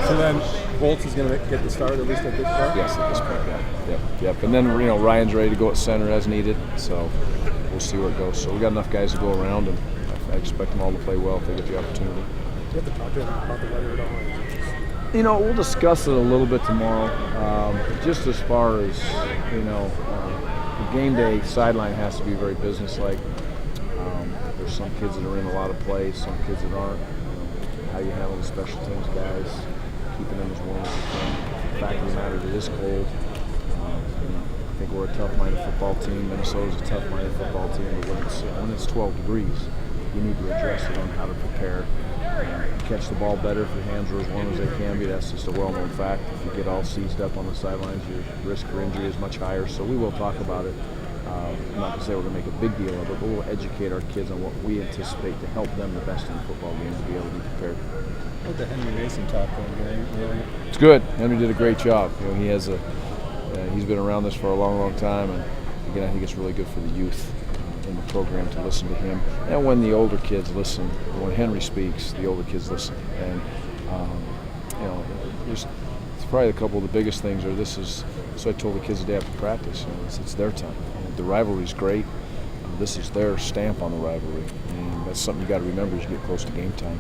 So then Bolts is going to get the start, at least at this point? Yes, at this point, yeah. Yep. And then, Ryan's ready to go at center as needed, so we'll see where it goes. So we got enough guys to go around, and I expect them all to play well if they get the opportunity. Do you have to talk to them about the weather at all? We'll discuss it a little bit tomorrow. Just as far as, the game day sideline has to be very businesslike. There's some kids that are in a lot of plays, some kids that aren't. How you handle the special teams guys, keeping them as warm as you can. The fact of the matter, it is cold. I think we're a tough-minded football team. Minnesota's a tough-minded football team, but when it's 12 degrees, you need to address it on how to prepare. Catch the ball better if your hands are as warm as they can be. That's just a well-known fact. If you get all seized up on the sidelines, your risk for injury is much higher. So we will talk about it. I'm not going to say we're going to make a big deal of it, but we'll educate our kids on what we anticipate to help them the best in the football game to be able to be prepared. How'd the Henry Mason talk going? It's good. Henry did a great job. He's been around this for a long, long time, and again, I think it's really good for the youth in the program to listen to him. And when the older kids listen, when Henry speaks, the older kids listen. And it's probably a couple of the biggest things. So I told the kids the day after practice, it's their time. The rivalry's great. This is their stamp on the rivalry, and that's something you got to remember as you get close to game time.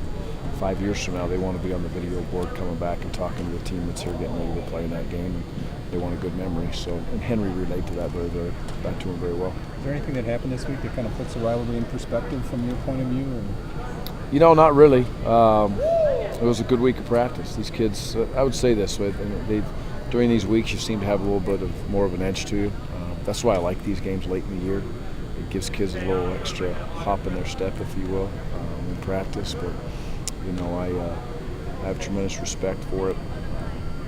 5 years from now, they want to be on the video board, coming back and talking to the team that's here, getting ready to play in that game. And they want a good memory. So, and Henry relayed to that to him very well. Is there anything that happened this week that kind of puts the rivalry in perspective from your point of view? Or? Not really. It was a good week of practice. These kids, I would say this way, during these weeks, you seem to have a little bit of more of an edge to you. That's why I like these games late in the year. It gives kids a little extra hop in their step, if you will, in practice. But I have tremendous respect for it.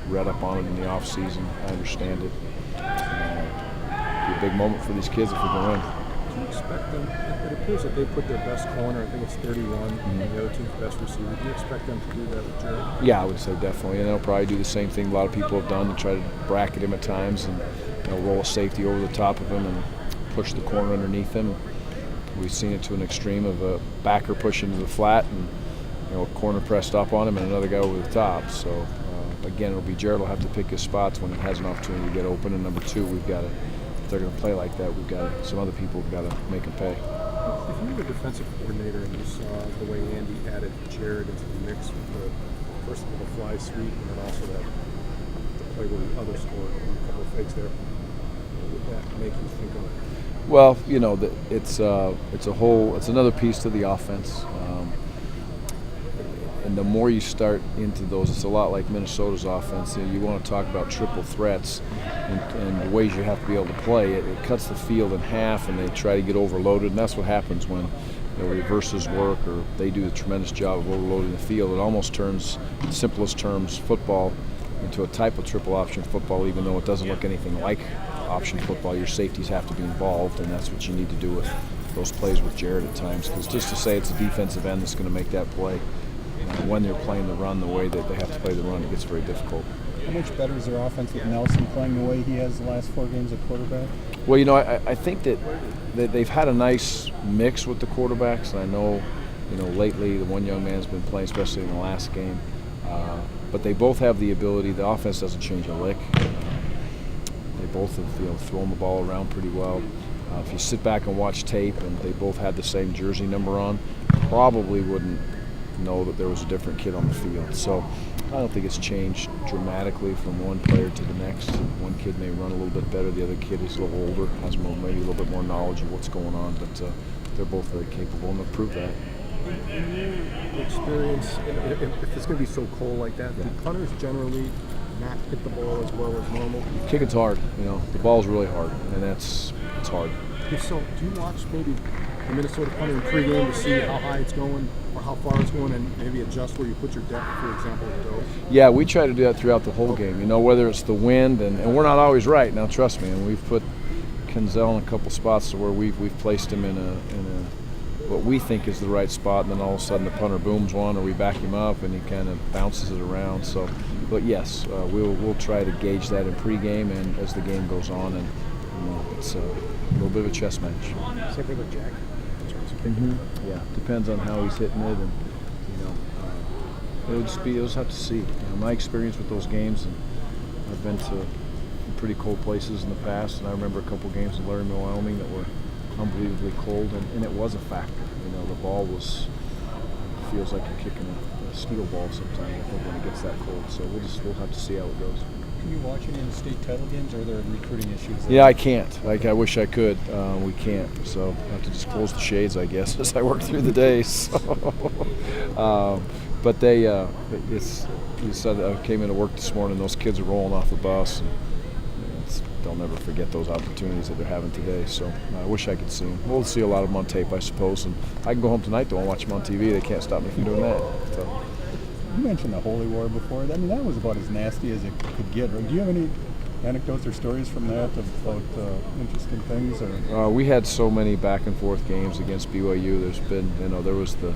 Read up on it in the off season. I understand it. It'll be a big moment for these kids if we can win. Do you expect them? It appears that they put their best corner. I think it's 31, and the other team's best receiver. Do you expect them to do that with Jared? Yeah, I would say definitely, and they'll probably do the same thing a lot of people have done to try to bracket him at times and roll a safety over the top of him and push the corner underneath him. We've seen it to an extreme of a backer pushing to the flat and a corner pressed up on him and another guy over the top. So again, it'll be Jared will have to pick his spots when he has an opportunity to get open. And number two, if they're going to play like that, some other people have got to make them pay. If you were the defensive coordinator and you saw the way Andy added Jared into the mix with first of all the fly sweep and then also the play where the other scored a couple of fakes there, what would that make you think of? Well, it's another piece to the offense. And the more you start into those, it's a lot like Minnesota's offense. You want to talk about triple threats and the ways you have to be able to play. It cuts the field in half, and they try to get overloaded, and that's what happens when reverses work or they do a tremendous job of overloading the field. It almost turns, in simplest terms, football into a type of triple option football, even though it doesn't look anything like option football. Your safeties have to be involved, and that's what you need to do with those plays with Jared at times. Because just to say it's a defensive end that's going to make that play, when they're playing the run the way that they have to play the run, it gets very difficult. How much better is their offense with Nelson playing the way he has the last 4 games at quarterback? Well, I think that they've had a nice mix with the quarterbacks, and I know, lately the one young man's been playing, especially in the last game. But they both have the ability. The offense doesn't change a lick. They both have thrown the ball around pretty well. If you sit back and watch tape, and they both had the same jersey number on, probably wouldn't know that there was a different kid on the field. So I don't think it's changed dramatically from one player to the next. One kid may run a little bit better. The other kid is a little older, has maybe a little bit more knowledge of what's going on. But they're both very capable, and they'll prove that. In your experience, if it's going to be so cold like that, do punters generally not hit the ball as well as normal? Kicking's hard. The ball's really hard, and it's hard. So do you watch maybe the Minnesota punter in pregame to see how high it's going or how far it's going and maybe adjust where you put your depth, for example, at those? Yeah, we try to do that throughout the whole game, whether it's the wind, and we're not always right. Now, trust me, and we've put Kenzel in a couple spots where we've placed him in a what we think is the right spot, and then all of a sudden the punter booms one, or we back him up, and he kind of bounces it around. So, but yes, we'll try to gauge that in pregame and as the game goes on, and it's a little bit of a chess match. Same thing with Jack. Yeah, depends on how he's hitting it, and It'll just have to see. You know, my experience with those games, and I've been to pretty cold places in the past, and I remember a couple games in Laramie, Wyoming that were unbelievably cold, and it was a factor. You know, the ball feels like you're kicking a steel ball sometimes, I think, when it gets that cold. So we'll have to see how it goes. Can you watch any of the state title games, or are there recruiting issues there? Yeah, I can't. Like, I wish I could. We can't. So I have to just close the shades, I guess, as I work through the days. So, but you said I came into work this morning, those kids are rolling off the bus, and they'll never forget those opportunities that they're having today. So I wish I could see them. We'll see a lot of them on tape, I suppose. And I can go home tonight, though, and watch them on TV. They can't stop me from doing that. So. You mentioned the Holy War before. I mean, that was about as nasty as it could get. Right? Do you have any anecdotes or stories from that about interesting things? Or we had so many back and forth games against BYU. There's been, there was the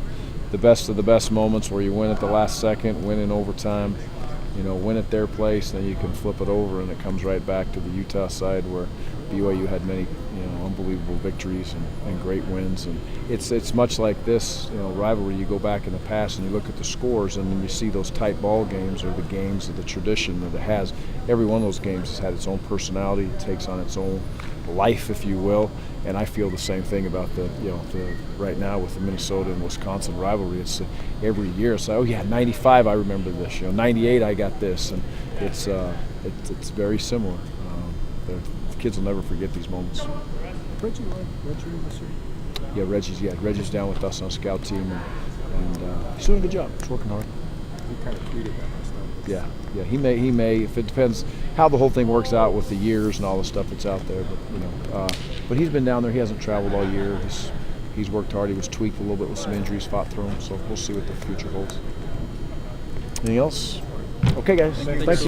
best of the best moments where you win at the last second, win in overtime, win at their place, then you can flip it over, and it comes right back to the Utah side where BYU had many, unbelievable victories and great wins. And it's much like this, rivalry. You go back in the past and you look at the scores, and then you see those tight ball games or the games of the tradition that it has. Every one of those games has had its own personality. It takes on its own life, if you will. And I feel the same thing about the right now with the Minnesota and Wisconsin rivalry. It's every year it's like, oh yeah, 95 I remember this. 98 I got this, and it's very similar. The kids will never forget these moments. Reggie this year? Reggie's down with us on a scout team, and he's doing a good job. He's working hard. He kind of tweeted that last night. Yeah. He may. If it depends how the whole thing works out with the years and all the stuff that's out there. But but he's been down there. He hasn't traveled all year. He's worked hard. He was tweaked a little bit with some injuries, fought through them. So we'll see what the future holds. Anything else? Okay, guys. Thank you.